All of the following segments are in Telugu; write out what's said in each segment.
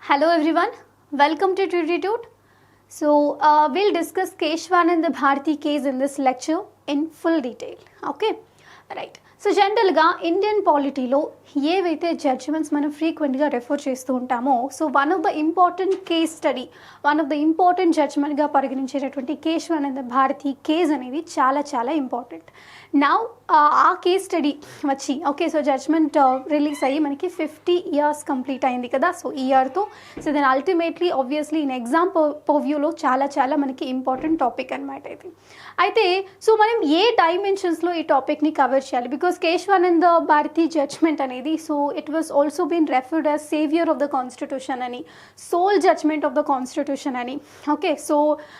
Hello everyone, welcome to Tutitude. So we'll discuss Keshwananda Bharati case in this lecture in full detail. Okay, right. So జనరల్గా ఇండియన్ పాలిటీలో ఏవైతే జడ్జిమెంట్స్ మనం ఫ్రీక్వెంట్గా రెఫర్ చేస్తూ ఉంటామో so one of the important case study one of the important జడ్జ్మెంట్గా పరిగణించేటటువంటి కేశవానంద భారతి కేస్ అనేది చాలా చాలా ఇంపార్టెంట్. నౌ ఆ కేస్ స్టడీ వచ్చి ఓకే సో జడ్జ్మెంట్ రిలీజ్ అయ్యి మనకి 50 years కంప్లీట్ అయింది కదా. సో ఈ ఇయర్తో so then ultimately obviously in exam పర్వ్యూలో చాలా చాలా మనకి ఇంపార్టెంట్ టాపిక్ అనమాట ఇది. అయితే సో మనం ఏ డైమెన్షన్స్లో ఈ టాపిక్ని కవర్ చేయాలి బికాస్ కేశవానంద భారతి జడ్జ్మెంట్ అనేది so it was also been referred as saviour of the constitution అని, soul judgement of the constitution అని. ఓకే సో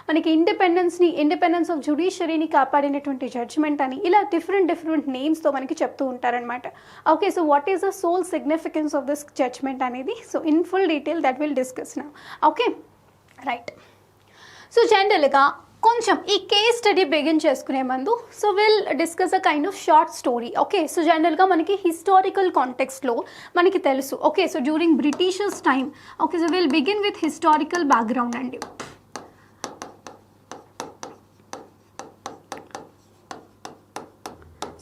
మనకి ఇండిపెండెన్స్ ఆఫ్ జ్యుడిషియరీని కాపాడినటువంటి జడ్జ్మెంట్ అని ఇలా డిఫరెంట్ నేమ్స్తో మనకి చెప్తూ ఉంటారనమాట. Okay so what is the soul significance of this judgement అనేది so in full detail that will discuss now. Okay right. So జనరల్గా కొంచెం ఈ కేస్ స్టడీ బిగిన్ చేసుకునే ముందు so will discuss a kind of short story. Okay so జనరల్గా మనకి హిస్టారికల్ కాంటెక్స్ట్లో మనకి తెలుసు. Okay so during britishers time okay so will begin with historical background అండి.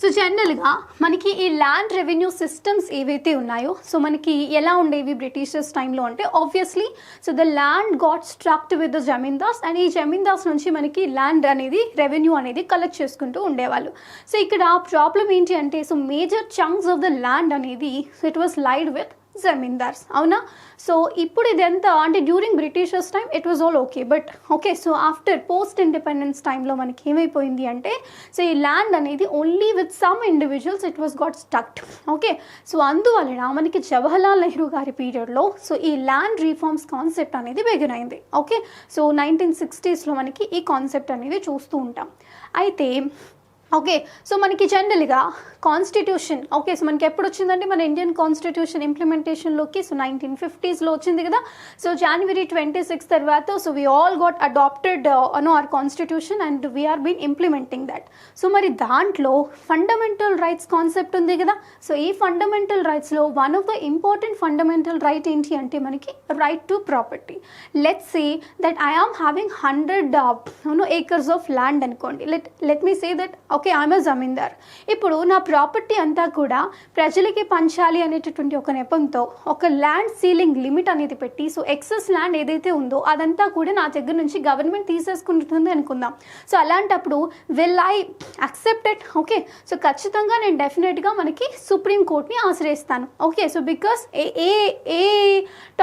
సో జనరల్గా మనకి ఈ ల్యాండ్ రెవెన్యూ సిస్టమ్స్ ఏవైతే ఉన్నాయో సో మనకి ఎలా ఉండేవి బ్రిటిషర్స్ టైంలో అంటే obviously so the land got struct with the zamindars and ఈ జమీందార్స్ నుంచి మనకి ల్యాండ్ అనేది రెవెన్యూ అనేది కలెక్ట్ చేసుకుంటూ ఉండేవాళ్ళు. సో ఇక్కడ ప్రాబ్లం ఏంటి అంటే so major chunks of the land అనేది so it was laid with zamindars అవునా. సో ఇప్పుడు ఇదంతా అంటే during britishers time it was all okay but okay so after post independence టైంలో మనకి ఏమైపోయింది అంటే సో ఈ ల్యాండ్ అనేది only with some individuals it was got stucked. Okay so అందువలన మనకి జవహర్లాల్ నెహ్రూ గారి పీరియడ్లో సో ఈ ల్యాండ్ రీఫార్మ్స్ కాన్సెప్ట్ అనేది బిగిన్ అయింది. ఓకే సో 1960sలో మనకి ఈ కాన్సెప్ట్ అనేది చూస్తూ ఉంటాం. అయితే ఓకే సో మనకి జనరల్గా కాన్స్టిట్యూషన్ ఓకే సో మనకి ఎప్పుడు వచ్చిందంటే మన ఇండియన్ కాన్స్టిట్యూషన్ ఇంప్లిమెంటేషన్లోకి సో 1950sలో వచ్చింది కదా. సో January 26 తర్వాత so we all got adapted our constitution and we are been implementing that. So మరి దాంట్లో ఫండమెంటల్ రైట్స్ కాన్సెప్ట్ ఉంది కదా. సో ఈ ఫండమెంటల్ రైట్స్లో one of the important fundamental right ఏంటి అంటే మనకి right to property. Let's say that I am having 100 acres of land అనుకోండి. Let me say that okay I'm a జమీందార్. ఇప్పుడు నా ప్రాపర్టీ అంతా కూడా ప్రజలకి పంచాలి అనేటటువంటి ఒక నెపంతో ఒక ల్యాండ్ సీలింగ్ లిమిట్ అనేది పెట్టి సో ఎక్సెస్ ల్యాండ్ ఏదైతే ఉందో అదంతా కూడా నా దగ్గర నుంచి గవర్నమెంట్ తీసేసుకుంటుంది అనుకుందాం. సో అలాంటప్పుడు will I accept it? Okay so ఖచ్చితంగా నేను డెఫినెట్గా మనకి సుప్రీం కోర్ట్ని ఆశ్రయిస్తాను. ఓకే సో బికాస్ ఏ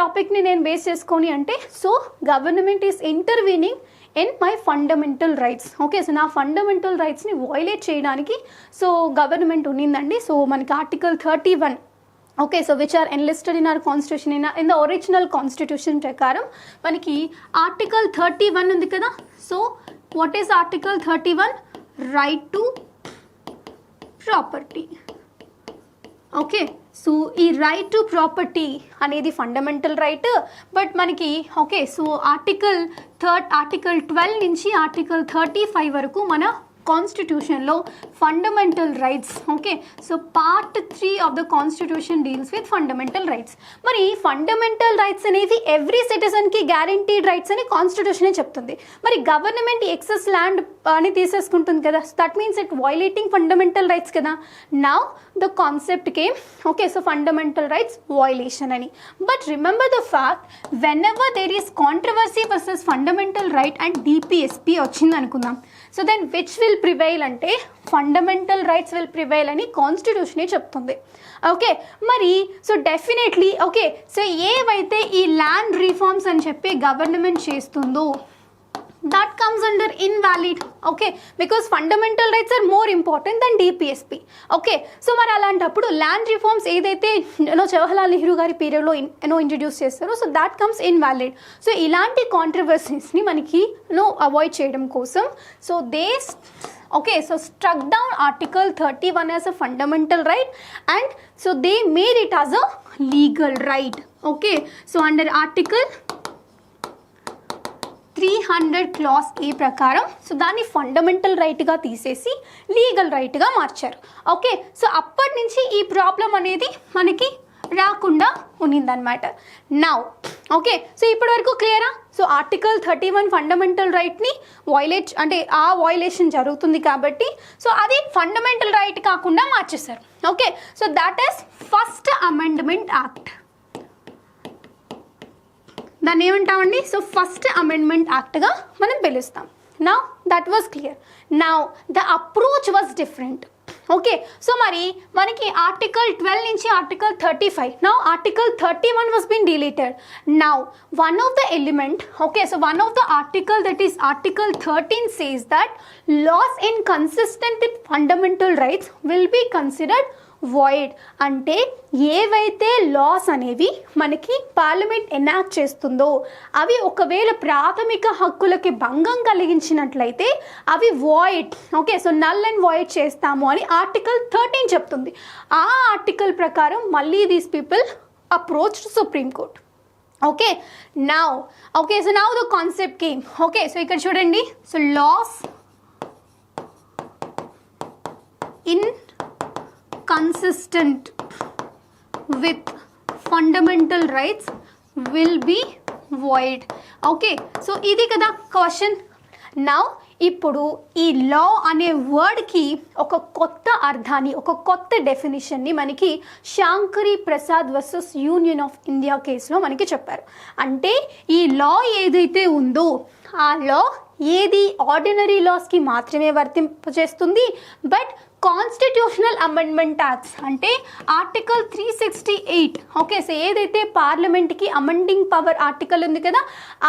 టాపిక్ని నేను బేస్ చేసుకొని అంటే so government is intervening in my fundamental rights. Okay so నా ఫండమెంటల్ రైట్స్ని వయలేట్ చేయడానికి సో గవర్నమెంట్ ఉన్నిందండి. సో మనకి article 31 okay so which are enlisted in our constitution in the original constitution ప్రకారం మనకి ఆర్టికల్ 31 ఉంది కదా. So what is article 31? Right to property. Okay so ఈ రైట్ టు ప్రాపర్టీ అనేది ఫండమెంటల్ రైట్ బట్ మనకి ఓకే సో ఆర్టికల్ 12 నుంచి ఆర్టికల్ 35 వరకు మన కాన్స్టిట్యూషన్లో fundamental rights. Okay so part 3 of the constitution deals with fundamental rights. మరి ఫండమెంటల్ రైట్స్ అనేవి ఎవ్రీ సిటిజన్కి గ్యారంటీడ్ రైట్స్ అని కాన్స్టిట్యూషనే చెప్తుంది. మరి గవర్నమెంట్ ఎక్సెస్ ల్యాండ్ అని తీసేసుకుంటుంది కదా. That means it violating fundamental rights కదా. Now the concept came okay so fundamental rights violation అని. But remember the fact whenever there is controversy versus fundamental right and DPSP వచ్చింది అనుకుందాం. So then which will prevail అంటే ఫండమెంటల్ రైట్స్ విల్ ప్రివైల్ అని కాన్స్టిట్యూషనే చెప్తుంది. ఓకే మరి సో డెఫినెట్లీ ఓకే సో ఏవైతే ఈ ల్యాండ్ రీఫార్మ్స్ అని చెప్పి గవర్నమెంట్ చేస్తుందో that comes under invalid. okay because fundamental rights are more important than DPSP. okay so మరి అలాంటప్పుడు ల్యాండ్ రిఫార్మ్స్ ఏదైతే జవహర్లాల్ నెహ్రూ గారి పీరియడ్లో ఇంట్రడ్యూస్ చేస్తారో so that comes invalid. So ఇలాంటి కాంట్రవర్సీస్ని మనకి అవాయిడ్ చేయడం కోసం so they okay so struck down article 31 as a fundamental right and so they made it as a legal right. okay so under article 300 clause A ప్రకారం సో దాన్ని ఫండమెంటల్ రైట్గా తీసేసి లీగల్ రైట్గా మార్చారు. ఓకే సో అప్పటి నుంచి ఈ ప్రాబ్లం అనేది మనకి రాకుండా ఉన్నిందనమాట. నౌ ఓకే, సో ఇప్పటి వరకు క్లియరా? సో ఆర్టికల్ 31 ఫండమెంటల్ రైట్ని వైలేట్ అంటే ఆ వైలేషన్ జరుగుతుంది కాబట్టి సో అది ఫండమెంటల్ రైట్ కాకుండా మార్చేశారు. Okay, so that is first amendment act. దాన్ని ఏమంటామండి? సో ఫస్ట్ అమెండ్మెంట్ యాక్ట్గా మనం పిలుస్తాం. Now that was clear. Now the approach was different. Okay, so మరి మనకి ఆర్టికల్ 12 నుంచి article 35, now article 31 was been deleted. Now one of the element, okay, so one of the article, that is article 13, says that laws inconsistent with fundamental rights will be considered void. అంటే ఏవైతే లాస్ అనేవి మనకి పార్లమెంట్ ఎనాక్ట్ చేస్తుందో అవి ఒకవేళ ప్రాథమిక హక్కులకి భంగం కలిగించినట్లయితే అవి void. Okay, so null and void చేస్తాము అని ఆర్టికల్ 13 చెప్తుంది. ఆ ఆర్టికల్ ప్రకారం మళ్ళీ these people approach supreme court. Okay, now okay, so now the concept came. Okay, so ఇక్కడ చూడండి, so laws in consistent with fundamental rights will be void. Okay, so ఇది కదా క్వశ్చన్. నౌ ఇప్పుడు ఈ లా అనే వర్డ్కి ఒక కొత్త అర్థాన్ని, ఒక కొత్త డెఫినేషన్ని మనకి Shankari Prasad versus union of India కేసులో మనకి చెప్పారు. అంటే ఈ లా ఏదైతే ఉందో ఆ లా ఏది ఆర్డినరీ లాస్కి మాత్రమే వర్తింపజేస్తుంది, బట్ కాన్స్టిట్యూషనల్ అమెండ్మెంట్ యాక్ట్స్ అంటే ఆర్టికల్ 368, ఓకే, సో ఏదైతే పార్లమెంట్కి అమెండింగ్ పవర్ ఆర్టికల్ ఉంది కదా,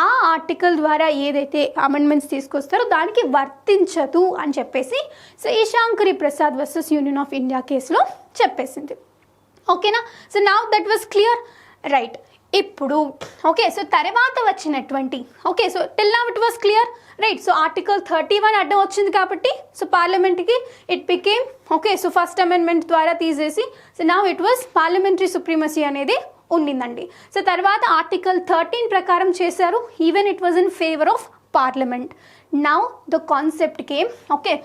ఆ ఆర్టికల్ ద్వారా ఏదైతే అమెండ్మెంట్స్ తీసుకొస్తారో దానికి వర్తించదు అని చెప్పేసి సో ఈ Shankari Prasad versus union of India కేసులో చెప్పేసింది. ఓకేనా, so now that was clear, right? ఇప్పుడు ఓకే, సో తర్వాత వచ్చినటువంటి okay, so till now it was clear, right? So article 31 అడ్డం వచ్చింది కాబట్టి సో పార్లమెంట్కి it became okay, so first amendment ద్వారా తీసేసి so now it was parliamentary supremacy అనేది ఉండిందండి. సో తర్వాత ఆర్టికల్ 13 ప్రకారం చేశారు, even it was in favour of parliament. Now the concept came okay,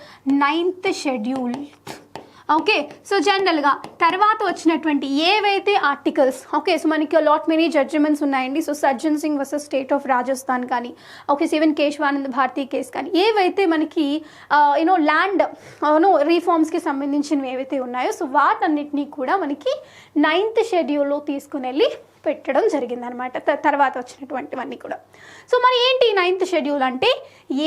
9th schedule. Okay, so జనరల్గా తర్వాత వచ్చినటువంటి ఏవైతే ఆర్టికల్స్ ఓకే, సో మనకి లాట్ మెనీ జడ్జిమెంట్స్ ఉన్నాయండి. So Sajjan Singh versus state of Rajasthan కానీ okay, even Keshavanand Bharati case కానీ ఏవైతే మనకి యూనో ల్యాండ్ రీఫార్మ్స్కి సంబంధించినవి ఏవైతే ఉన్నాయో సో వాటన్నిటినీ కూడా మనకి 9th షెడ్యూల్లో తీసుకుని వెళ్ళి పెట్టడం జరిగిందనమాట, తర్వాత వచ్చినటువంటివన్నీ కూడా. సో మరి ఏంటి 9th షెడ్యూల్ అంటే?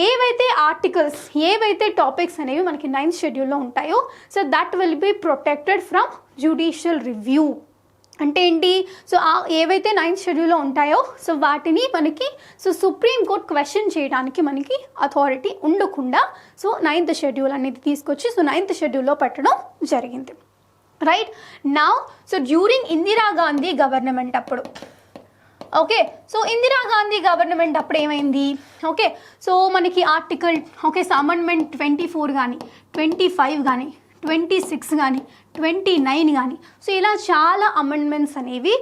ఏవైతే ఆర్టికల్స్, ఏవైతే టాపిక్స్ అనేవి మనకి 9th షెడ్యూల్లో ఉంటాయో so that will be protected from judicial review. అంటే ఏంటి? సో ఏవైతే 9th షెడ్యూల్లో ఉంటాయో సో వాటిని మనకి సో సుప్రీం కోర్ట్ క్వశ్చన్ చేయడానికి మనకి అథారిటీ ఉండకుండా సో 9th షెడ్యూల్ అనేది తీసుకొచ్చి సో 9th షెడ్యూల్లో పెట్టడం జరిగింది. Right now so during Indira Gandhi government అప్పుడు okay, so Indira Gandhi government అప్పుడు ఏమైంది? ఓకే, సో మనకి ఆర్టికల్ ఓకే, సో అమెండ్మెంట్ 24 కానీ 25 కానీ 26 కానీ 29 కానీ సో ఇలా చాలా అమెండ్మెంట్స్ అనేవి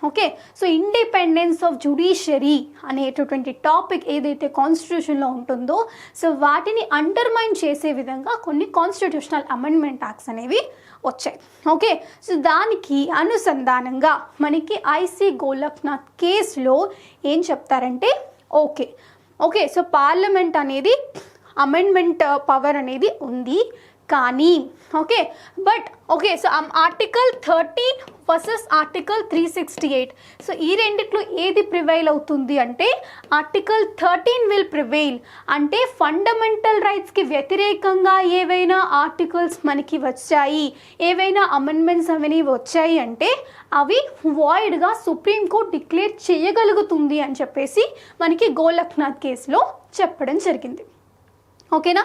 okay, so independence of judiciary అనేటటువంటి టాపిక్ ఏదైతే కాన్స్టిట్యూషన్లో ఉంటుందో సో వాటిని అండర్మైన్ చేసే విధంగా కొన్ని కాన్స్టిట్యూషనల్ అమెండ్మెంట్ యాక్ట్స్ అనేవి వచ్చాయి. ఓకే, సో దానికి అనుసంధానంగా మనకి ఐసీ గోలక్నాథ్ కేసులో ఏం చెప్తారంటే ఓకే ఓకే, సో పార్లమెంట్ అనేది అమెండ్మెంట్ పవర్ అనేది ఉంది కానీ okay, but okay, so article 13 versus article 368 so ఈ రెండిట్లో ఏది ప్రివైల్ అవుతుంది అంటే ఆర్టికల్ 13 విల్ ప్రివైల్. అంటే ఫండమెంటల్ రైట్స్కి వ్యతిరేకంగా ఏవైనా ఆర్టికల్స్ మనకి వచ్చాయి, ఏవైనా అమెండ్మెంట్స్ అవన్నీ వచ్చాయి అంటే అవి వాయిడ్గా సుప్రీంకోర్టు డిక్లేర్ చేయగలుగుతుంది అని చెప్పేసి మనకి గోలక్నాథ్ కేసులో చెప్పడం జరిగింది. ఓకేనా,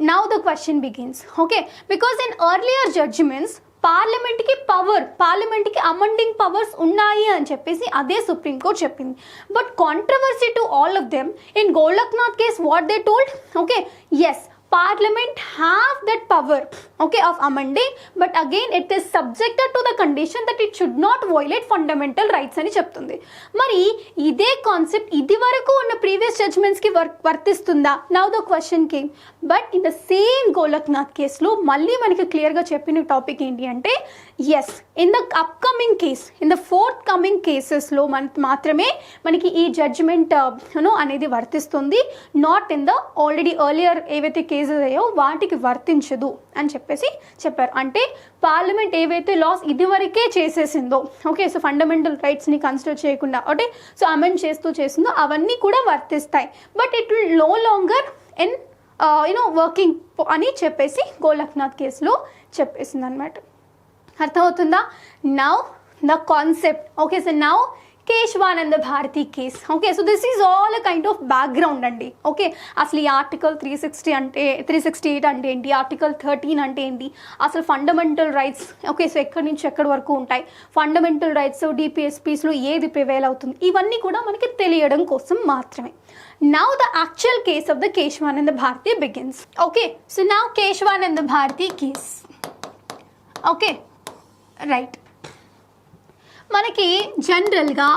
now the question begins. Okay, because in earlier judgments పార్లమెంట్కి అమెండింగ్ పవర్స్ ఉన్నాయి అని చెప్పేసి అదే సుప్రీంకోర్టు చెప్పింది. But controversy to all of them in Golaknath case what they told okay, yes Parliament have that power okay of amending, but again it is subjected to the condition that it should not violate fundamental rights అని చెప్తుంది. మరి ఇదే కాన్సెప్ట్ ఇది వరకు ఉన్న ప్రీవియస్ జడ్జ్మెంట్స్కి వర్తిస్తుందా? Now the question came. But in the same Golaknath కేసులో మళ్ళీ మనకి క్లియర్గా చెప్పిన టాపిక్ ఏంటి అంటే yes, in the upcoming case, in the forthcoming కేసెస్లో మాత్రమే మనకి ఈ జడ్జిమెంట్ అనేది వర్తిస్తుంది. Not in the already earlier ఏవైతే కేసెస్ అయ్యో వాటికి వర్తించదు అని చెప్పేసి చెప్పారు. అంటే పార్లమెంట్ ఏవైతే లాస్ ఇదివరకే చేసేసిందో, ఓకే, సో ఫండమెంటల్ రైట్స్ని కన్సిడర్ చేయకుండా అంటే సో అమెండ్ చేస్తుందో అవన్నీ కూడా వర్తిస్తాయి. But it will no longer in working అని చెప్పేసి గోలఖ్నాథ్ కేసులో చెప్పేసింది అనమాట. అర్థమవుతుందా? Now the concept. Okay, so now Kesavananda Bharati case. Okay, so this is all a kind of background అండి. ఓకే, అసలు ఈ ఆర్టికల్ 368 అంటే ఏంటి, ఆర్టికల్ 13 అంటే ఏంటి, అసలు ఫండమెంటల్ రైట్స్ ఓకే సో ఎక్కడి నుంచి ఎక్కడి వరకు ఉంటాయి, ఫండమెంటల్ రైట్స్ డిపిఎస్పీస్లో ఏది ప్రివేల్ అవుతుంది, ఇవన్నీ కూడా మనకి తెలియడం కోసం మాత్రమే. Now the actual case of the Keshwananda Bharati begins. Okay, so now Keshwananda Bharati case. Okay, right. మనకి జనరల్గా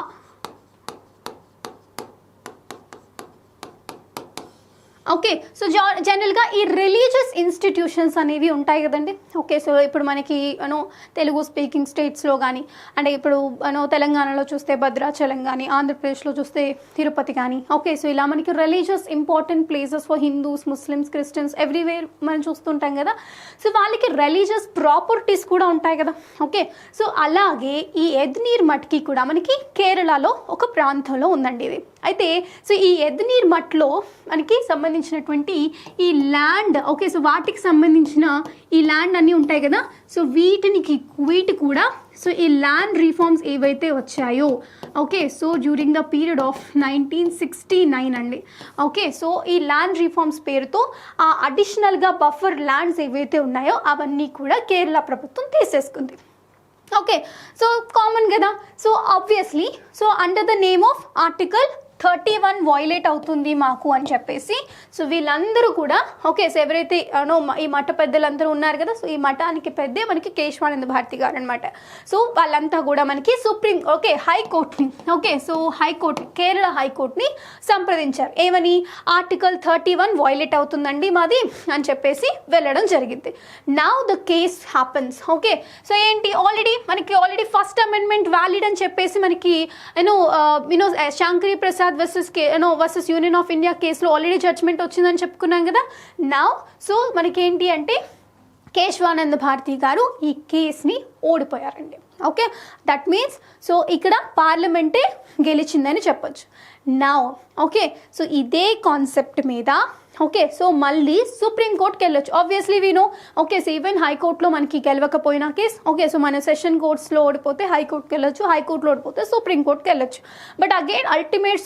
ఓకే, సో జనరల్గా ఈ రిలీజియస్ ఇన్స్టిట్యూషన్స్ అనేవి ఉంటాయి కదండి. ఓకే, సో ఇప్పుడు మనకి తెలుగు స్పీకింగ్ స్టేట్స్లో కానీ, అంటే ఇప్పుడు తెలంగాణలో చూస్తే భద్రాచలం కానీ, ఆంధ్రప్రదేశ్లో చూస్తే తిరుపతి కానీ, ఓకే, సో ఇలా మనకి religious important places for Hindus, Muslims, Christians everywhere మనం చూస్తుంటాం కదా. సో వాళ్ళకి రిలీజియస్ ప్రాపర్టీస్ కూడా ఉంటాయి కదా. ఓకే, సో అలాగే ఈ ఎద్నీర్ మట్కి కూడా మనకి కేరళలో ఒక ప్రాంతంలో ఉందండి ఇది. అయితే సో ఈ ఎద్నీర్ మట్లో మనకి సంబంధించినటువంటి ఈ ల్యాండ్, ఓకే, సో వాటికి సంబంధించిన ఈ ల్యాండ్ అన్నీ ఉంటాయి కదా. సో వీటి కూడా సో ఈ ల్యాండ్ రిఫార్మ్స్ ఏవైతే వచ్చాయో, okay, so during the period of 1969 అండి. ఓకే, సో ఈ ల్యాండ్ రిఫార్మ్స్ పేరుతో ఆ అడిషనల్గా బఫర్ ల్యాండ్స్ ఏవైతే ఉన్నాయో అవన్నీ కూడా కేరళ ప్రభుత్వం తీసేసుకుంది. ఓకే, సో కామన్ కదా. So obviously so under the name of article 31 violate అవుతుంది మాకు అని చెప్పేసి సో వీళ్ళందరూ కూడా ఓకే, సో ఎవరైతే ఈ మఠ పెద్దలందరూ ఉన్నారు కదా, సో ఈ మఠానికి పెద్దే మనకి కేశవానంద భారతి గారు అనమాట. సో వాళ్ళంతా కూడా మనకి సుప్రీం హైకోర్టుని సో హైకోర్టు కేరళ హైకోర్టుని సంప్రదించారు. ఏమని, ఆర్టికల్ 31 వైలేట్ అవుతుందండి మాది అని చెప్పేసి వెళ్ళడం జరిగింది. Now the case happens. Okay, so ఏంటి, ఆల్రెడీ ఫస్ట్ అమెండ్మెంట్ వ్యాలిడ్ అని చెప్పేసి మనకి Shankari Prasad versus union of India కేసులో ఆల్రెడీ జడ్జ్మెంట్ వచ్చిందని చెప్పుకున్నాం కదా. నౌ సో మనకేంటి అంటే కేశవానంద భారతి గారు ఈ కేసుని ఓడిపోయారండి. ఓకే, దట్ మీన్స్ సో ఇక్కడ పార్లమెంటే గెలిచిందని చెప్పొచ్చు. నౌ ఓకే, సో ఇదే కాన్సెప్ట్ మీద ఓకే, సో మళ్ళీ సుప్రీంకోర్టుకి వెళ్ళొచ్చు. Obviously we know. Okay, so even హైకోర్టులో మనకి గెలవకపోయినా కేసు, ఓకే, సో మన సెషన్ కోర్ట్స్లో ఓడిపోతే హైకోర్టుకి వెళ్ళొచ్చు, హైకోర్టులో ఓడిపోతే సుప్రీంకోర్టుకి వెళ్ళొచ్చు. But again ultimate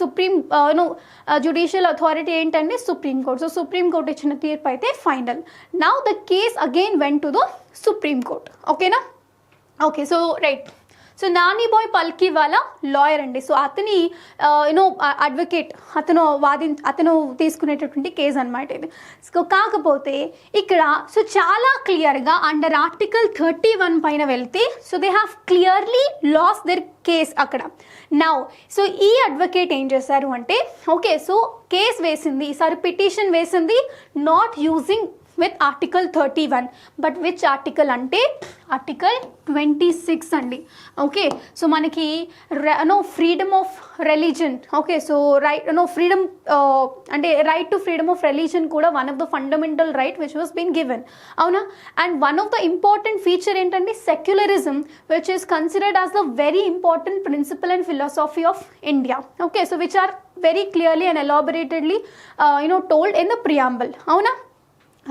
judicial authority ఏంటంటే సుప్రీంకోర్టు. సో సుప్రీంకోర్టు ఇచ్చిన తీర్పు అయితే final. Now the case again went to the supreme court. ఓకేనా? Okay, so right. సో నానీబాయ్ పల్కి వాళ్ళ లాయర్ అండి. సో అతని అడ్వకేట్, అతను తీసుకునేటటువంటి కేసు అనమాట ఇది. సో కాకపోతే ఇక్కడ సో చాలా క్లియర్గా అండర్ ఆర్టికల్ 31 పైన వెళ్తే so they have clearly lost their case అక్కడ. నౌ సో ఈ అడ్వకేట్ ఏం చేశారు అంటే ఓకే, సో కేసు వేసింది, ఈసారి పిటిషన్ వేసింది not using with article 31, but which article అంటే ఆర్టికల్ 26 అండి. ఓకే, సో మనకి freedom of religion, okay, so freedom అంటే right to freedom of religion కూడా one of the fundamental right which was been given, అవునా? And one of the important feature ఏంటంటే secularism which is considered as the very important principle and philosophy of India. Okay, so which are very clearly and ఎలాబొరేటెడ్లీ told in the preamble, అవునా?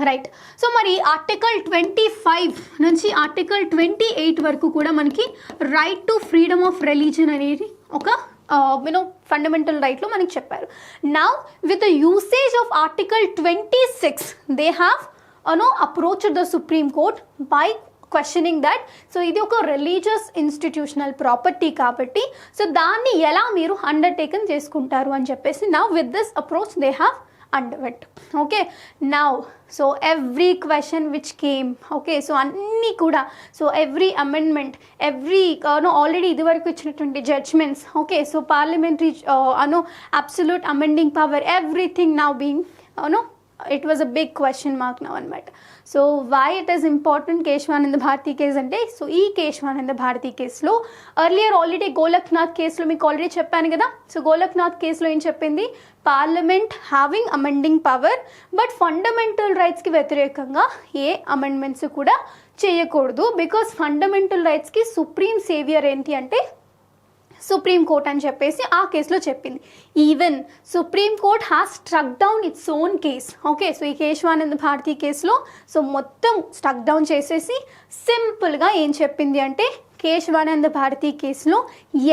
రైట్. సో మరి ఆర్టికల్ 25 నుంచి ఆర్టికల్ 28 వరకు కూడా మనకి right to freedom of religion అనేది ఒక ఫండమెంటల్ రైట్లో మనకి చెప్పారు. Now with the usage of article 26 they have approached the supreme court by questioning that so ఇది ఒక రిలీజియస్ ఇన్స్టిట్యూషనల్ ప్రాపర్టీ కాబట్టి సో దాన్ని ఎలా మీరు అండర్టేకన్ చేసుకుంటారు అని చెప్పేసి now with this approach they have underwent. Okay, now so every question which came, okay, so anni kuda so every amendment, every already ఇది వరకు ఇచ్చినటువంటి judgments, okay, so parliamentary absolute amending power, everything now being it was a big question mark now అనమాట. So why it is important Kesavananda Bharati case అంటే, సో ఈ కేశవానంద భారతి కేసులో ఎర్లియర్ ఆల్రెడీ గోలక్నాథ్ కేసులో మీకు ఆల్రెడీ చెప్పాను కదా. సో గోలక్నాథ్ కేసులో ఏం చెప్పింది, parliament having amending power but fundamental రైట్స్కి వ్యతిరేకంగా ఏ అమెండ్మెంట్స్ కూడా చేయకూడదు. బికాస్ ఫండమెంటల్ రైట్స్కి సుప్రీం సేవియర్ ఏంటి అంటే సుప్రీం కోర్ట్ అని చెప్పేసి ఆ కేసులో చెప్పింది. Even supreme court has struck down its own case. Okay, so ఈ కేశవానంద భారతి కేసులో సో మొత్తం స్ట్రక్ డౌన్ చేసేసి సింపుల్గా ఏం చెప్పింది అంటే, కేశవానంద భారతి కేసులో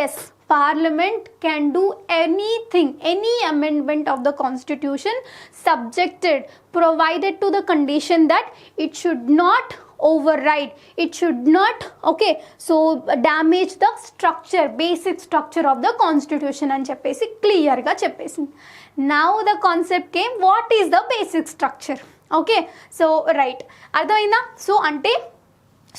yes Parliament can do anything, any amendment of the constitution subjected, provided to the condition that it should not override, it should not, okay, so damage the structure, basic structure of the constitution అని చెప్పేసి క్లియర్గా చెప్పేసింది. Now the concept came, what is the basic structure? Okay, so right, అర్థమైందా? సో అంటే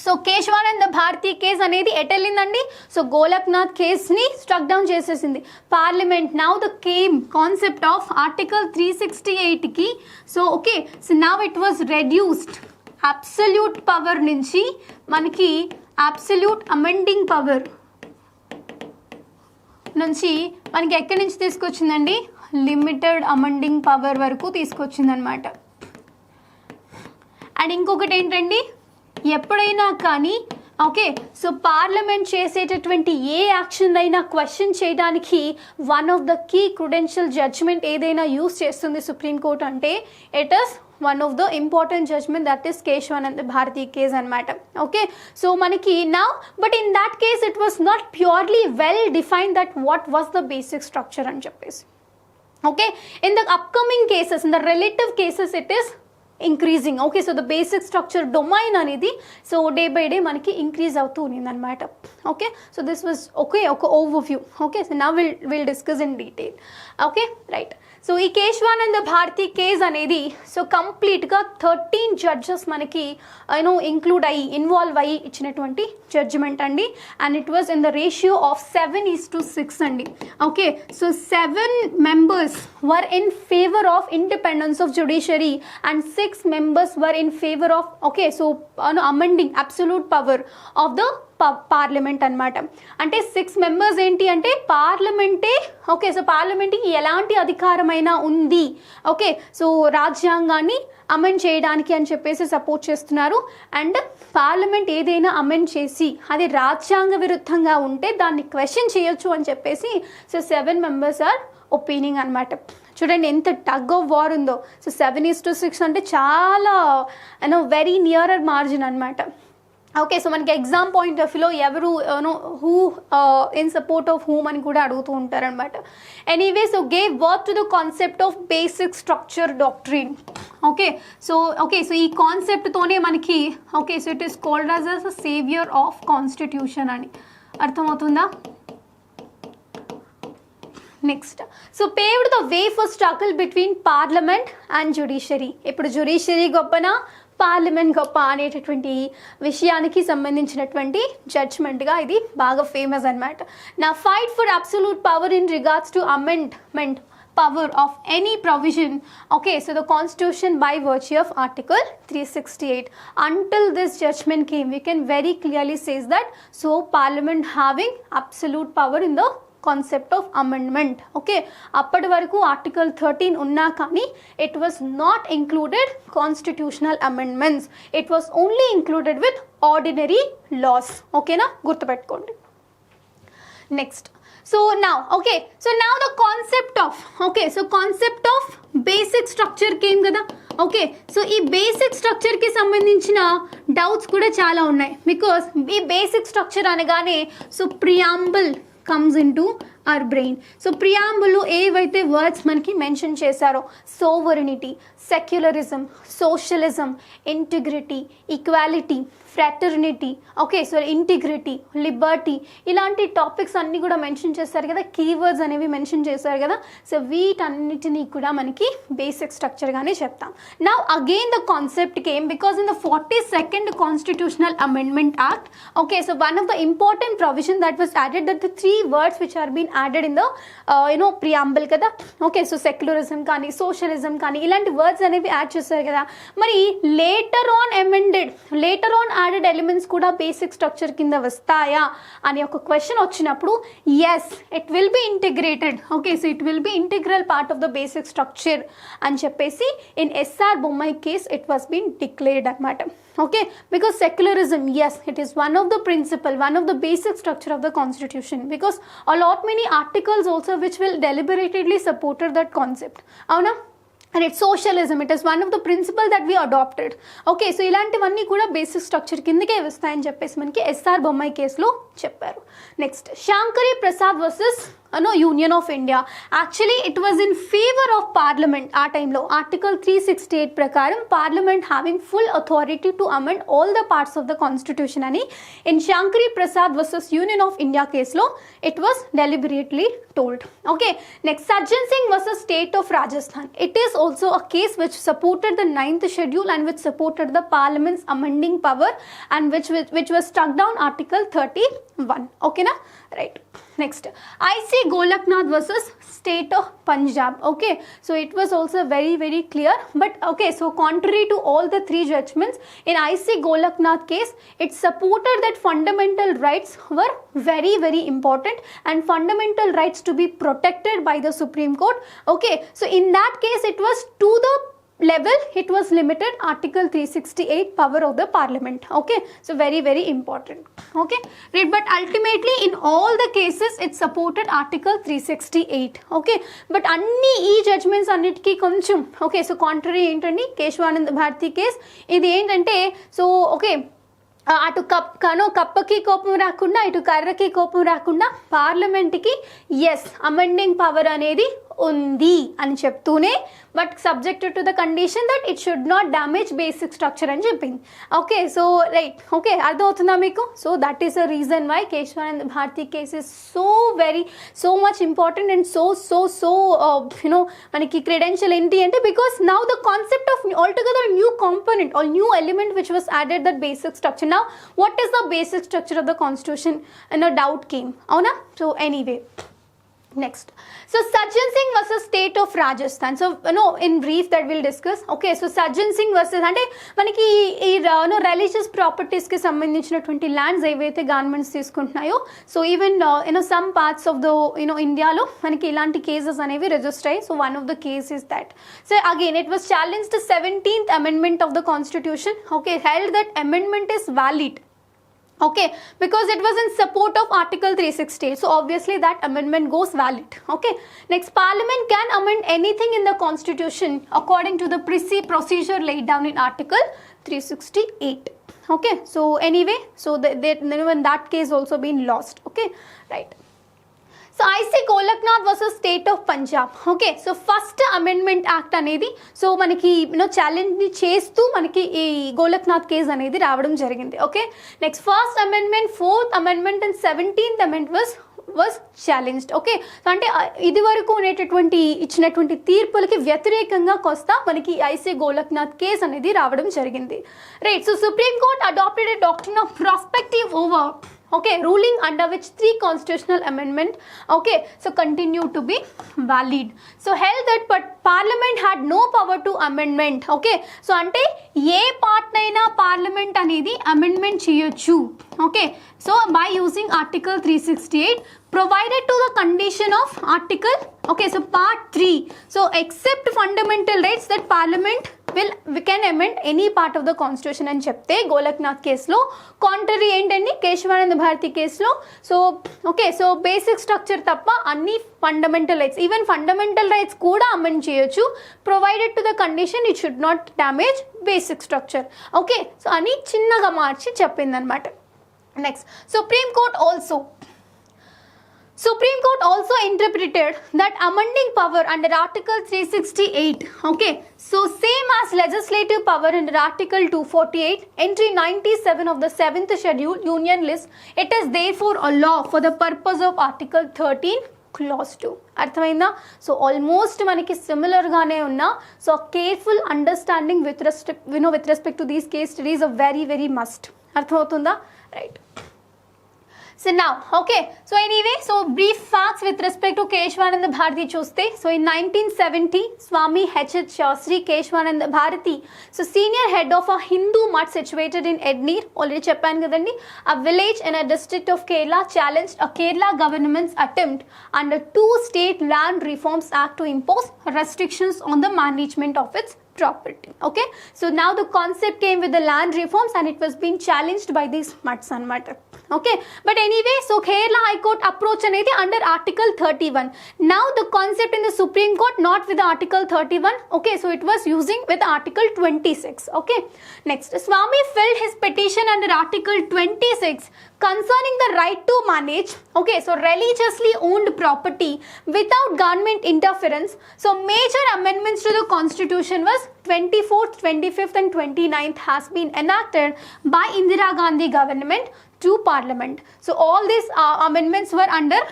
సో కేశవానంద భారతి కేసు అనేది ఎటెళ్ళిందండి, సో గోలక్నాథ్ కేస్ని స్ట్రక్ డౌన్ చేసేసింది parliament. Now the came concept of article 368కి, so okay, so now it was reduced absolute power నుంచి మనకి అబ్సల్యూట్ అమెండింగ్ పవర్ నుంచి మనకి ఎక్కడి నుంచి తీసుకొచ్చిందండి, లిమిటెడ్ అమెండింగ్ పవర్ వరకు తీసుకొచ్చిందనమాట. అండ్ ఇంకొకటి ఏంటండి, ఎప్పుడైనా కానీ ఓకే, సో పార్లమెంట్ చేసేటటువంటి ఏ యాక్షన్ అయినా క్వశ్చన్ చేయడానికి one of the key credential judgement ఏదైనా యూస్ చేస్తుంది సుప్రీంకోర్టు అంటే it is one of the important judgement that is Kesavananda Bharati case అనమాట. ఓకే, సో మనకి now but in that case it was not purely well define that what was the basic structure అని చెప్పేసి. Okay, in the upcoming cases, in the relative cases it is increasing. Okay, so the basic structure domain అనేది సో డే బై డే మనకి ఇంక్రీజ్ అవుతూ ఉంది అనమాట. Okay, so this was okay ఒక ఓవర్వ్యూ. ఓకే, సో నా will discuss in detail. Okay, right. So ఈ కేశవానంద భారతి కేస్ అనేది సో కంప్లీట్గా 13 జడ్జెస్ మనకి యూనో ఇన్వాల్వ్ అయ్యి ఇచ్చినటువంటి జడ్జిమెంట్ అండి. And it was in the ratio of 7:6 అండి. Okay, so 7 members were in favor of independence of judiciary and 6 members were in favor of okay, so amending absolute power of the parliament అనమాట. అంటే 6 members ఏంటి అంటే పార్లమెంటే ఓకే, సో పార్లమెంట్కి ఎలాంటి అధికారమైనా ఉంది ఓకే, సో రాజ్యాంగాన్ని అమెండ్ చేయడానికి అని చెప్పేసి సపోర్ట్ చేస్తున్నారు. అండ్ పార్లమెంట్ ఏదైనా అమెండ్ చేసి అది రాజ్యాంగ విరుద్ధంగా ఉంటే దాన్ని క్వశ్చన్ చేయొచ్చు అని చెప్పేసి సో 7 members ఆర్ ఒపీనియన్ అనమాట. చూడండి ఎంత టగ్ ఆఫ్ వార్ ఉందో. సో 7:6 అంటే చాలా వెరీ నియరర్ మార్జిన్ అనమాట. ఓకే, సో మనకి ఎగ్జామ్ పాయింట్ ఆఫ్ వ్యూలో ఎవరు who in support of whom అని కూడా అడుగుతూ ఉంటారనమాట. Anyway, so gave birth to the concept of basic structure doctrine. Okay, so ఈ కాన్సెప్ట్తోనే మనకి okay, so it is called as a saviour of constitution అని అర్థమవుతుందా. Next, so paved the way for struggle between parliament and judiciary. ఇప్పుడు జ్యుడిషియరీ గొప్పనా పార్లమెంట్ గొప్ప అనేటటువంటి విషయానికి సంబంధించినటువంటి జడ్జ్మెంట్గా ఇది బాగా ఫేమస్ అనమాట. నా fight for absolute power in regards to amendment power of any provision okay, so the constitution by virtue of article 368 until this judgment came we can very clearly says that so parliament having absolute power in the concept of amendment. Okay, అప్పటి వరకు ఆర్టికల్ 13 ఉన్నా కానీ it was not included constitutional amendments, it was only included with ordinary laws. ఓకేనా, గుర్తుపెట్టుకోండి. Next, so now the concept of basic structure came కదా. ఓకే, సో ఈ బేసిక్ స్ట్రక్చర్కి సంబంధించిన డౌట్స్ కూడా చాలా ఉన్నాయి. బికాస్ ఈ బేసిక్ స్ట్రక్చర్ అనగానే so preamble comes into our brain. సో ప్రియాంబుల్ ఏవైతే వర్డ్స్ మనకి మెన్షన్ చేశారో sovereignty, secularism, socialism, integrity, equality, fraternity, okay, so integrity, Liberty, ఇలాంటి టాపిక్స్ అన్నీ కూడా మెన్షన్ చేస్తారు కదా, కీవర్డ్స్ అనేవి మెన్షన్ చేశారు కదా. సో వీటన్నిటినీ కూడా మనకి బేసిక్ స్ట్రక్చర్గానే చెప్తాం. Now again the concept came because in the 42nd constitutional amendment act okay, so one of the important provision that was added that the 3 words which are been added in the preamble కదా. ఓకే, సో సెక్యులరిజం కానీ సోషలిజం కానీ ఇలాంటి వర్డ్స్ అనేవి యాడ్ చేస్తారు కదా. మరి లేటర్ ఆన్ యాడెడ్ ఎలిమెంట్స్ కూడా బేసిక్ స్ట్రక్చర్ కింద వస్తాయా అని ఒక క్వశ్చన్ వచ్చినప్పుడు yes, it will be integrated. Okay, so it will be integral part of the basic structure అని చెప్పేసి in S R Bommai case it was been declared అనమాట. Okay, because secularism, yes, it is one of the principle, one of the basic structure of the constitution, because a lot many articles also which will deliberately supported that concept. Avuna? And it's socialism, it is one of the principle that we adopted. Okay, so ఇలాంటివన్నీ కూడా బేసిక్ స్ట్రక్చర్ కిందకే వస్తాయని చెప్పేసి మనకి ఎస్ఆర్ బొమ్మాయి కేసులో చెప్పారు. Next Shankari Prasad versus union of India. Actually it was in favour of parliament. ఆ టైంలో ఆర్టికల్ 368 ప్రకారం parliament having full authority to amend all the parts of the constitution అని ఇన్ Shankari Prasad versus union of India కేసులో it was deliberately told. Okay, next Sajjan Singh versus state of Rajasthan. It is also a case which supported the 9th schedule and which supported the parliament's amending power and which was struck down article 31. Okay na, right. Next, IC Golaknath versus state of Punjab. Okay, so it was also very very clear, but okay, so contrary to all the three judgments in IC Golaknath case, it supported that fundamental rights were very very important and fundamental rights to be protected by the Supreme Court. Okay, so in that case it was to the level it was limited article 368 power of the parliament. Okay, so very very important. Okay, right, but ultimately in all the cases it supported article 368. Okay, but anni ee judgments annitiki koncham okay, so contrary ఏంటండి కేశవానంద భారతి కేస్ ఇది ఏంటంటే సో ఓకే అటు కప్పకి కోపం రాకుండా ఇటు కర్రకి కోపం రాకుండా పార్లమెంట్కి ఎస్ అమెండింగ్ పవర్ అనేది ఉంది అని చెప్తూనే but subjected to the condition that it should not damage basic structure అని చెప్పింది. ఓకే, సో రైట్, ఓకే అర్థమవుతుందా మీకు? So that is the reason why Kesavananda Bharati case is so much important and so మనకి క్రెడెన్షియల్ ఏంటి అంటే because now the concept of altogether new component or new element which was added that basic structure. Now what is the basic structure of the constitution and a doubt came avuna. So anyway, next, so Sajjan Singh versus state of Rajasthan. So in brief that we'll discuss. Okay, so Sajjan Singh versus ante manaki ee religious properties ki sambandhinchiనటువంటి lands ఏవైతే గవర్నమెంట్స్ తీసుకుంటున్నాయో so even some parts of the India లో మనకి ఇలాంటి కేసెస్ అనేవి రిజిస్టర్ అయ్యాయి. So one of the case is that, so again it was challenged the 17th amendment of the constitution. Okay, held that amendment is valid. Okay, because it was in support of article 368, so obviously that amendment goes valid. Okay, next, parliament can amend anything in the constitution according to the procedure laid down in article 368. Okay, so anyway, so in that case also been lost. Okay, right. So I C Golaknath versus state of Punjab. Okay, so first amendment act అనేది సో మనకి ఛాలెంజ్ని చేస్తూ మనకి ఈ గోలక్నాథ్ కేసు అనేది రావడం జరిగింది. Okay, next first amendment, 4th amendment and 17th amendment was challenged. Okay, so అంటే ఇది వరకు ఇచ్చినటువంటి తీర్పులకి వ్యతిరేకంగా కొస్తా మనకి ఐసీ గోలక్నాథ్ కేసు అనేది రావడం జరిగింది. Right, so supreme court adopted a doctrine of prospective over. Okay, ruling under which 3 constitutional amendment okay, so continue to be valid. So held that but parliament had no power to amendment. Okay, so ante A part అయినా పార్లమెంట్ అనేది అమెండ్మెంట్ చేయొచ్చు. Okay, so by using article 368 provided to the condition of article okay, so part 3, so except fundamental rights that parliament we can amend any part of the constitution అని చెప్తే గోలక్నాథ్ కేసులో కాంట్రరీ ఏంటండి కేశవానంద భారతి కేసులో so okay, so basic structure తప్ప అన్ని fundamental rights even fundamental rights కూడా అమెండ్ చేయొచ్చు provided to the condition it should not damage basic structure. Okay, so అని చిన్నగా మార్చి చెప్పింది అనమాట. Next, Supreme Court also interpreted that amending power under Article 368, okay, so same as legislative power under Article 248, entry 97 of the 7th schedule Union list, it is therefore a law for the purpose of Article 13 clause 2. అర్థమైందా? సో ఆల్మోస్ట్ మనకి సిమిలర్ గానే ఉన్నా so careful understanding with respect to these case studies a very very must. అర్థమవుతుందా? Right. So now, okay, so anyway, so brief facts with respect to Keshwananda Bharati చూస్తే, so in 1970, Swami H.H. Shastri Keshwananda Bharati, so senior head of a Hindu mutt situated in Ednir, already చెప్పాను కదండి, a village in a district of Kerala, challenged a Kerala government's attempt under 2 state land reforms act to impose restrictions on the management of its property. Okay, so now the concept came with the land reforms and it was being challenged by these mutts anamata. Okay, but anyway, so Kerala High Court approach anedi under Article 31. Now the concept in the Supreme Court not with Article 31. Okay, so it was using with Article 26. Okay, next, Swami filed his petition under Article 26 concerning the right to manage, okay, so religiously owned property without government interference. So major amendments to the constitution was 24th, 25th and 29th has been enacted by Indira Gandhi government to parliament. So all these amendments were under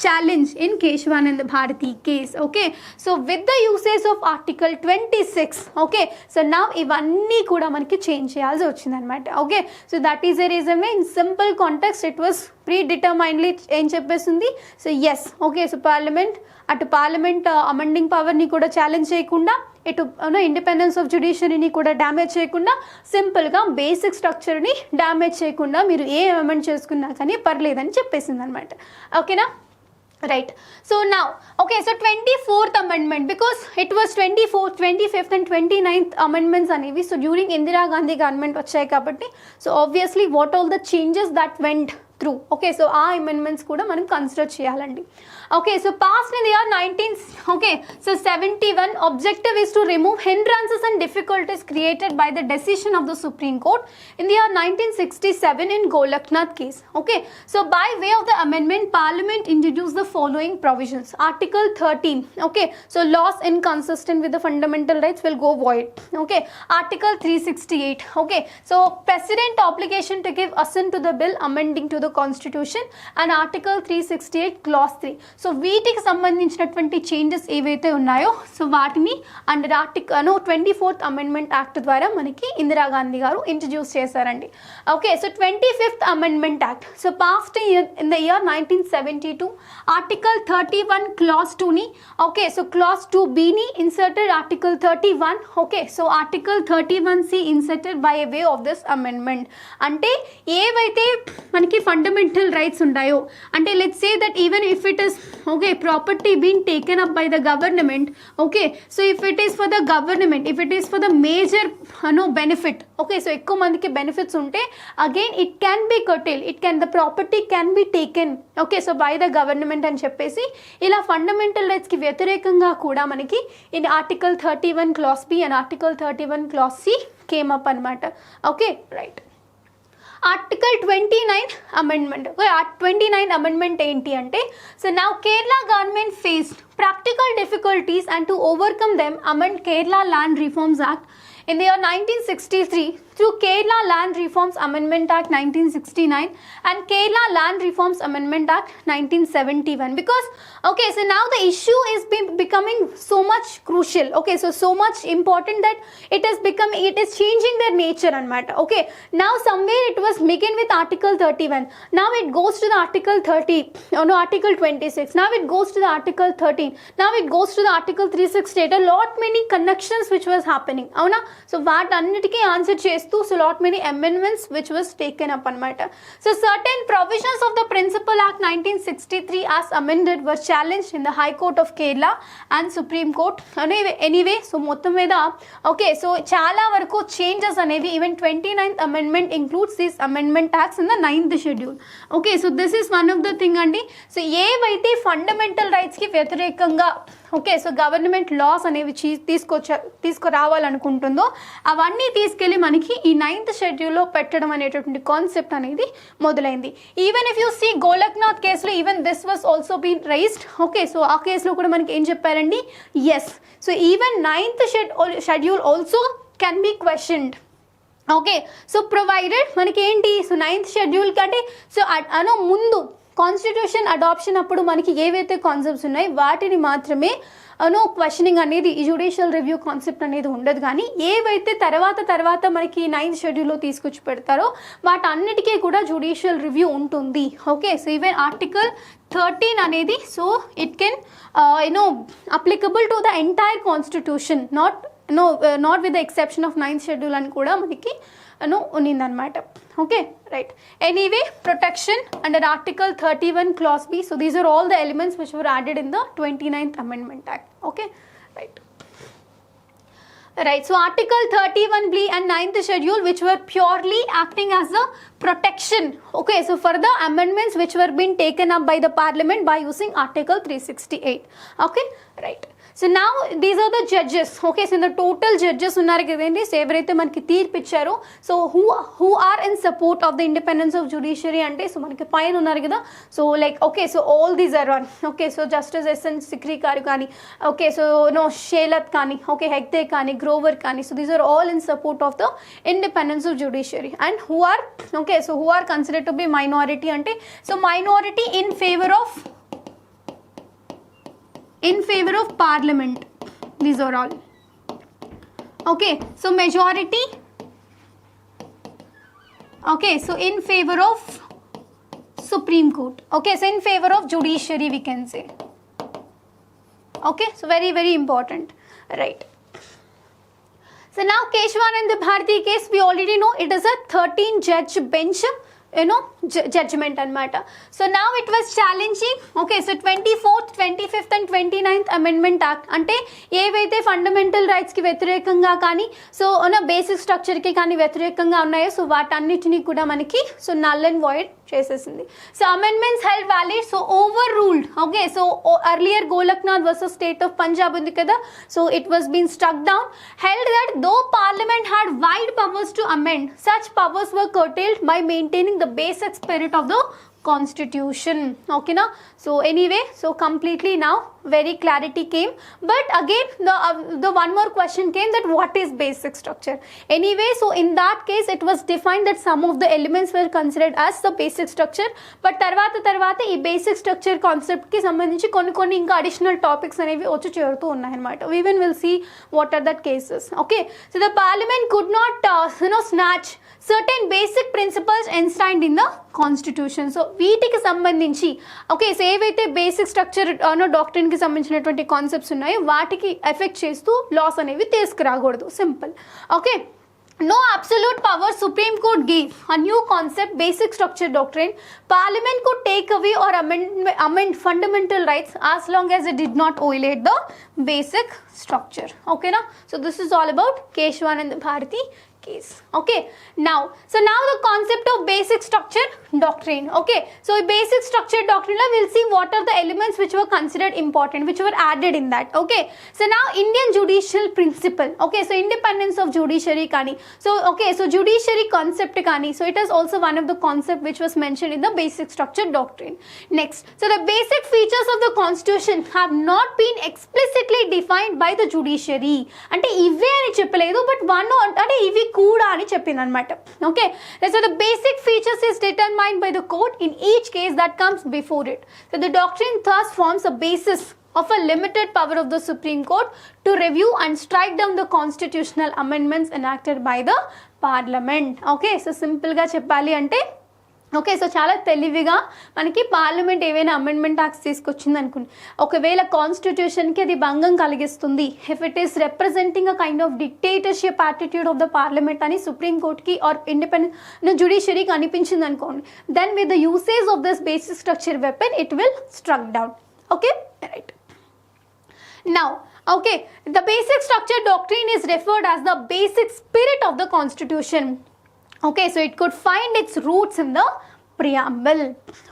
challenge in Keshwananda Bharati case. Okay, so with the usage of Article 26, okay, so now ivanni kuda manaki change cheyalsi ochindi anamata. Okay, so that is the reason why in simple context it was predeterminedly em cheppestundi. So yes, okay, so parliament amending power ni kuda challenge cheyakunda, ఇటు ఇండిపెండెన్స్ ఆఫ్ జ్యుడిషియరీని కూడా డ్యామేజ్ చేయకుండా, సింపుల్గా బేసిక్ స్ట్రక్చర్ని డ్యామేజ్ చేయకుండా మీరు ఏ అమెండ్ చేసుకున్నా కానీ పర్లేదని చెప్పేసింది అనమాట. ఓకేనా, right. So now, okay, so 24th amendment, because it was 24th, 25th and 29th amendments అనేవి so during Indira Gandhi government వచ్చాయి కాబట్టి, so obviously what all the changes that went through. Okay, so ఆ amendments కూడా మనం కన్సిడర్ చేయాలండి. Okay, so passed in the year 1971, objective is to remove hindrances and difficulties created by the decision of the Supreme Court in the year 1967 in Golaknath case. Okay, so by way of the amendment, Parliament introduced the following provisions. Article 13, okay, so laws inconsistent with the fundamental rights will go void. Okay, Article 368, okay, so President obligation to give assent to the bill amending to the Constitution, and Article 368 clause 3. So వీటికి సంబంధించినటువంటి చేంజెస్ ఏవైతే ఉన్నాయో సో వాటిని under article 24th Amendment Act ద్వారా మనకి ఇందిరాగాంధీ గారు ఇంట్రడ్యూస్ చేశారండి. Okay, so 25th Amendment Act so passed in the year 1972. Article 31 clause 2ని, okay, so clause 2bని inserted article 31. Okay, so article 31C inserted by A way of this amendment. అంటే ఏవైతే మనకి ఫండమెంటల్ రైట్స్ ఉంటాయో, అంటే let's say that even if it is okay property being taken up by the government, okay, so if it is for the government, if it is for the major benefit, okay, so ekku mandiki benefits unte again it can be curtailed, the property can be taken, okay, so by the government అని చెప్పేసి ఇలా ఫండమెంటల్ రైట్స్ కి వ్యతిరేకంగా కూడా మనకి in Article 31 clause B and Article 31 clause C came up అనమాట. Okay, right. Article 29 amendment. 29 amendment ఏంటి అంటే, so now Kerala government faced practical difficulties and to overcome them amend Kerala Land Reforms Act in the year 1963 through Kerala Land Reforms Amendment Act 1969 and Kerala Land Reforms Amendment Act 1971. Because okay, so now the issue is becoming so much crucial, okay, so much important that it is changing their nature and matter. Okay, now somewhere it was begin with Article 31, now it goes to the Article 30, Article 26, now it goes to the Article 13, now it goes to the Article 368. A lot many connections which was happening, avuna, so vaatannitiki answer chestu, so lot many amendments which was taken up anamata. So certain provisions of the Principal Act 1963 as amended were challenged in the High Court of Kerala and Supreme Court. Anyway, so మొత్తం మీద okay, so చాలా వరకు changes అనేవి even 29th amendment includes these amendment acts in the 9th schedule. Okay, so this is one of the thing అండి. సో ఏవైతే ఫండమెంటల్ రైట్స్ కి వ్యతిరేకంగా ఓకే, సో గవర్నమెంట్ లాస్ అనేవి తీసుకురావాలనుకుంటుందో అవన్నీ తీసుకెళ్ళి మనకి ఈ 9th షెడ్యూల్లో పెట్టడం అనేటటువంటి కాన్సెప్ట్ అనేది మొదలైంది. Even if you see Golaknath కేసులో even this was also been raised. Okay, so ఆ కేసులో కూడా మనకి ఏం చెప్పారండి, yes, so even 9th schedule also can be questioned. Okay, so provided మనకి ఏంటి, సో 9th షెడ్యూల్ కంటే సో ముందు కాన్స్టిట్యూషన్ అడాప్షన్ అప్పుడు మనకి ఏవైతే కాన్సెప్ట్స్ ఉన్నాయి వాటిని మాత్రమే క్వశ్చనింగ్ అనేది ఈ జ్యుడిషియల్ రివ్యూ కాన్సెప్ట్ అనేది ఉండదు. కానీ ఏవైతే తర్వాత మనకి 9th షెడ్యూల్లో తీసుకొచ్చి పెడతారో వాటన్నిటికీ కూడా జ్యుడిషియల్ రివ్యూ ఉంటుంది. ఓకే, సో ఈవెన్ ఆర్టికల్ 13 అనేది so it can applicable to the entire constitution, not with the exception of 9th schedule అని కూడా మనకి ఉన్నిందనమాట. Okay, right. Anyway, protection under article 31 clause B. So these are all the elements which were added in the 29th Amendment Act. Okay, right. Right, so Article 31B and 9th schedule which were purely acting as a protection. Okay, so for the amendments which were being taken up by the parliament by using Article 368. Okay, right. So నా these are the judges. Okay, so ఇంత టోటల్ జడ్జెస్ ఉన్నారు కదండి. సో ఎవరైతే మనకి తీర్పు ఇచ్చారో so who are in support of the independence of judiciary అంటే సో మనకి పైన ఉన్నారు కదా. So like okay, so all these are one. Okay, so justice S N Sikri గారు కానీ, ఓకే సో షేలత్ కానీ, ఓకే హెగ్దే కానీ, గ్రోవర్ కానీ, so these are all in support of the independence of judiciary. And who are considered to be minority అంటే so minority in favour of parliament. These are all. Okay, so majority. Okay, so in favor of Supreme Court. Okay, so in favor of judiciary we can say. Okay, so very important. Right. So now Keshwanand Bharati case, we already know it is a 13 judge bench judgment anamata. So now it was challenging. Okay, so 24th, 25th and 29th Amendment Act అంటే ఏవైతే ఫండమెంటల్ రైట్స్ కి వ్యతిరేకంగా కానీ సో బేసిక్ స్ట్రక్చర్ కి కానీ వ్యతిరేకంగా ఉన్నాయో సో వాటన్నిటిని కూడా మనకి సో నల్ అండ్ వాయిడ్ చేసేసింది. So amendments held valid, so overruled. Okay, so earlier Golaknath versus state of Punjab ఉంది కదా, so it was been struck down. Held that though parliament had wide powers to amend, such powers were curtailed by maintaining the basic spirit of the constitution. Okay na, so anyway, so completely now very clarity came. But again the one more question came that what is basic structure. Anyway, so in that case it was defined that some of the elements were considered as the basic structure, but tarvata ee basic structure concept ki sambandhinchi konni inka additional topics అనేవి వచ్చి చేరుతూ ఉన్నాయి అన్నమాట. We even will see what are that cases. Okay, so the parliament could not snatch certain basic principles enshrined in the constitution. So వీటికి సంబంధించి ఓకే సో ఏవైతే బేసిక్ స్ట్రక్చర్ డాక్ట్రిన్ కి సంబంధించినటువంటి కాన్సెప్ట్స్ ఉన్నాయో వాటికి ఎఫెక్ట్ చేస్తూ లాస్ అనేవి తీసుకురాకూడదు. Simple. Okay, no absolute power Supreme Court gave. A new concept, basic structure doctrine. Parliament could take away or amend fundamental rights as long as it did not violate the basic structure. Okay na, so this is all about Keshwanand Bharati case. Okay, now the concept of basic structure doctrine. Okay, so basic structure doctrine we'll see what are the elements which were considered important, which were added in that. Okay, so now Indian judicial principle. Okay, so independence of judiciary kani, so okay, so judiciary concept kani, so it is also one of the concept which was mentioned in the basic structure doctrine. Next, so the basic features of the constitution have not been explicitly defined by the judiciary. అంటే ఇవే అని చెప్పలేదు, బట్ వన్ అంటే ఇవి కూడా అని చెప్పింది అనమాట. Okay, so the basic features is determined by the court in each case that comes before it. So the doctrine thus forms a basis of a limited power of the Supreme Court to review and strike down the constitutional amendments enacted by the parliament. Okay, so simple ga cheppali ante okay, so చాలా తెలివిగా మనకి పార్లమెంట్ ఏవైనా అమెండ్మెంట్ యాక్ట్స్ తీసుకొచ్చింది అనుకోండి, ఒకవేళ కాన్స్టిట్యూషన్కి అది భంగం కలిగిస్తుంది, if it is representing a kind of dictatorship attitude of the parliament అని సుప్రీం కోర్ట్కి ఆర్ ఇండిపెండెంట్ జ్యుడిషియరీకి అనిపించింది అనుకోండి, then with the usage of this basic structure weapon it will struck down. Okay, right. Now, okay, the basic structure doctrine is referred as the basic spirit of the constitution. Okay, so it could find its roots in the preamble.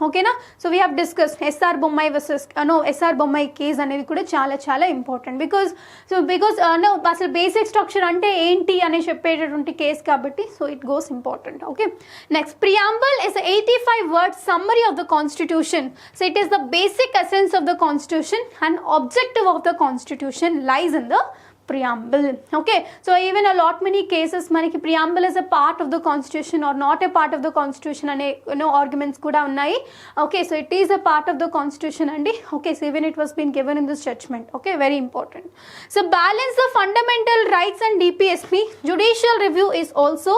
Okay na, so we have discussed SR Bommai versus SR Bommai case అనేది కూడా చాలా చాలా ఇంపార్టెంట్ బికాస్ అసలు బేసిక్ స్ట్రక్చర్ అంటే ఏంటి అని చెప్పేటటువంటి కేసు కాబట్టి so it goes important. Okay, next preamble is 85 word summary of the constitution. So it is the basic essence of the constitution and objective of the constitution lies in the preamble. Okay, so even a lot many cases manaki preamble is a part of the constitution or not a part of the constitution ane arguments kuda unnai. Okay, so it is a part of the constitution andi. Okay, so even it was been given in this judgment. Okay, very important. So balance the fundamental rights and DPSP, judicial review is also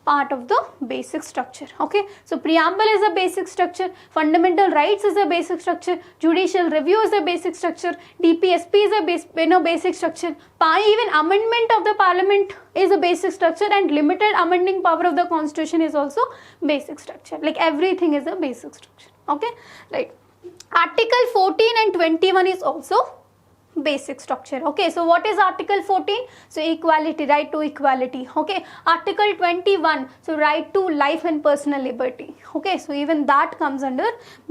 part of the basic structure. Okay, so preamble is a basic structure, fundamental rights is a basic structure, judicial review is a basic structure, DPSP is a basic structure, even amendment of the parliament is a basic structure, and limited amending power of the constitution is also basic structure. Like everything is a basic structure. Okay, right. Article 14 and 21 is also basic structure. Okay, so what is article 14? So equality, right to equality. Okay, article 21, so right to life and personal liberty. Okay, so even that comes under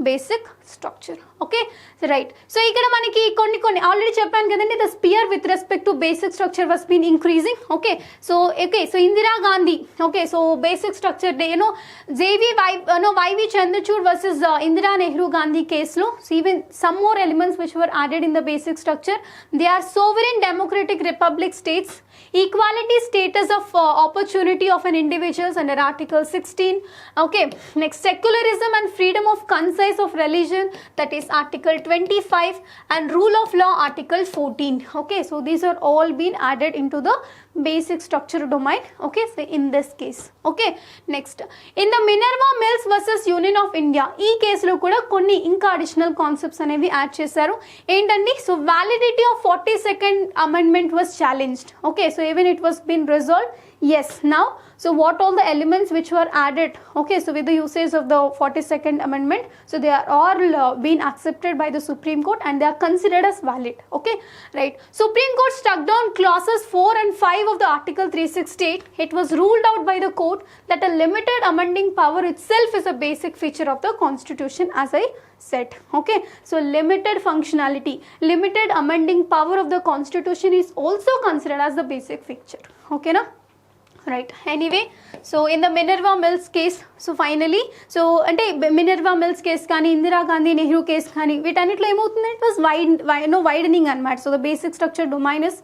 basic structure. Okay, so right, so ikkada manaki konni already cheppan kadandi, the sphere with respect to basic structure was been increasing. Okay, so Indira Gandhi, okay, so basic structure, YV Chandrachud versus Indira Nehru Gandhi case lo, so even some more elements which were added in the basic structure. They are sovereign democratic republic states, equality status of opportunity of an individuals under article 16. Okay, next secularism and freedom of conscience of religion, that is article 25, and rule of law article 14. Okay, so these are all been added into the basic structure domain. Okay, so in this case. Okay, next in the Minerva Mills versus Union of India, ee case lo kuda konni inka additional concepts anevi add chesaru. Entandi, so validity of 42nd amendment was challenged. Okay, so even it was been resolved. Yes, now so what all the elements which were added, okay, so with the usage of the 42nd amendment, so they are all been accepted by the Supreme Court and they are considered as valid. Okay, right. Supreme Court struck down clauses 4 and 5 of the article 368. It was ruled out by the court that a limited amending power itself is a basic feature of the constitution, as I said. Okay, so limited functionality, limited amending power of the constitution is also considered as the basic feature. Okay, na? Right. Anyway, so in the Minerva Mills case, so finally, so ante Minerva Mills case kani, Indira Gandhi Nehru case kani, వీటన్నిటిలో ఏమవుతుంది, it was widening అన్నమాట. So the basic structure domain is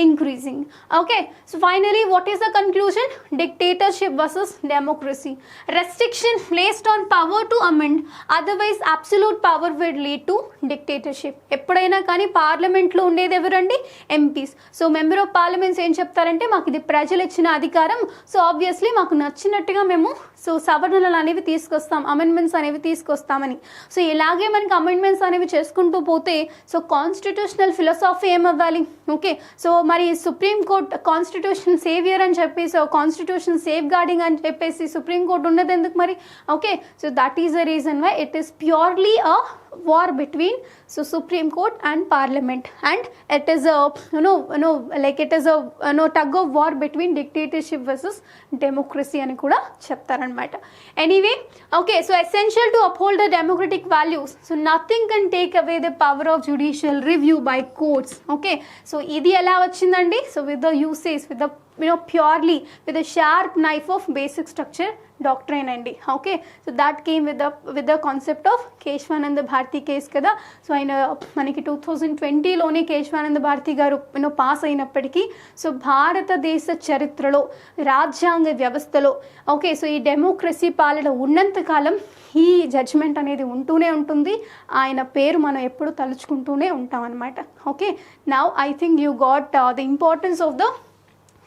increasing. Okay, so finally what is the conclusion? Dictatorship versus democracy. Restriction placed on power to amend, otherwise absolute power will lead to dictatorship. ఎప్పుడైనా కానీ పార్లమెంట్లో ఉండేది ఎవరండి? MPs. So member of parliaments ఏం చెప్తారంటే, మాకు ఇది ప్రజలు ఇచ్చిన అధికారం, సో ఆబ్వియస్లీ మాకు నచ్చినట్టుగా మేము సో సవరణలు అనేవి తీసుకొస్తాం, అమెండ్మెంట్స్ అనేవి తీసుకొస్తామని. సో ఇలాగే మనకి అమెండ్మెంట్స్ అనేవి చేసుకుంటూ పోతే సో కాన్స్టిట్యూషనల్ ఫిలాసఫీ ఏమవ్వాలి? ఓకే, సో మరి సుప్రీం కోర్ట్ కాన్స్టిట్యూషన్ సేవియర్ అని చెప్పి, సో కాన్స్టిట్యూషన్ సేఫ్ గార్డింగ్ అని చెప్పేసి సుప్రీం కోర్ట్ ఉన్నది ఎందుకు మరి? Okay, so that is the reason why it is purely a war between so Supreme Court and Parliament, and it is a like it is a tug of war between dictatorship versus democracy అని కూడా చెప్తారనమాట. Anyway, okay, so essential to uphold the democratic values, so nothing can take away the power of judicial review by courts. Okay, so ఇది ఎలా వచ్చిందండి? So with the usage, with the purely with a sharp knife of basic structure doctrine అండి. Okay, so that came with the concept of Kesavananda Bharati case కదా. సో ఆయన మనకి 2020లోనే కేశవానంద భారతి గారు పాస్ అయినప్పటికీ, సో భారతదేశ చరిత్రలో రాజ్యాంగ వ్యవస్థలో ఓకే, సో ఈ డెమోక్రసీ పాలన ఉన్నంతకాలం ఈ జడ్జ్మెంట్ అనేది ఉంటూనే ఉంటుంది. ఆయన పేరు మనం ఎప్పుడు తలుచుకుంటూనే ఉంటాం అనమాట. Okay, now I think you got the importance of the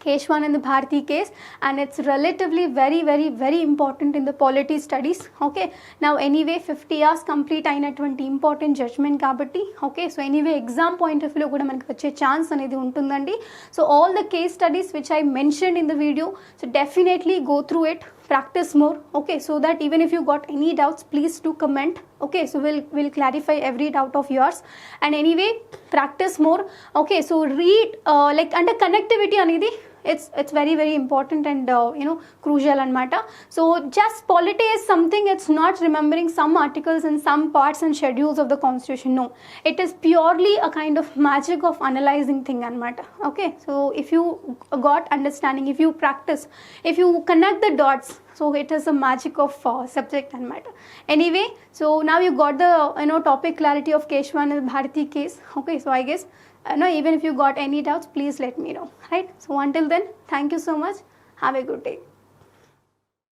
Keshwanand Bharati case, and it's relatively very important in the polity studies. Okay, now anyway 50 years complete అయినటువంటి important judgment కాబట్టి, okay, so anyway exam point of view కూడా మనకి వచ్చే ఛాన్స్ అనేది ఉంటుందండి. So all the case studies which I mentioned in the video, so definitely go through it, practice more. Okay, so that even if you got any doubts, please do comment. Okay, so we'll clarify every doubt of yours, and anyway practice more. Okay, so read like under connectivity అనేది it's very important and crucial anamata. So just polity is something, it's not remembering some articles and some parts and schedules of the constitution. No, it is purely a kind of magic of analyzing thing anamata. Okay, so if you got understanding, if you practice, if you connect the dots, so it is a magic of subject and matter. Anyway, so now you got the topic clarity of Keshwanand Bharati case. Okay, so I guess No, even if you got any doubts, please let me know, right? So until then, thank you so much. Have a good day.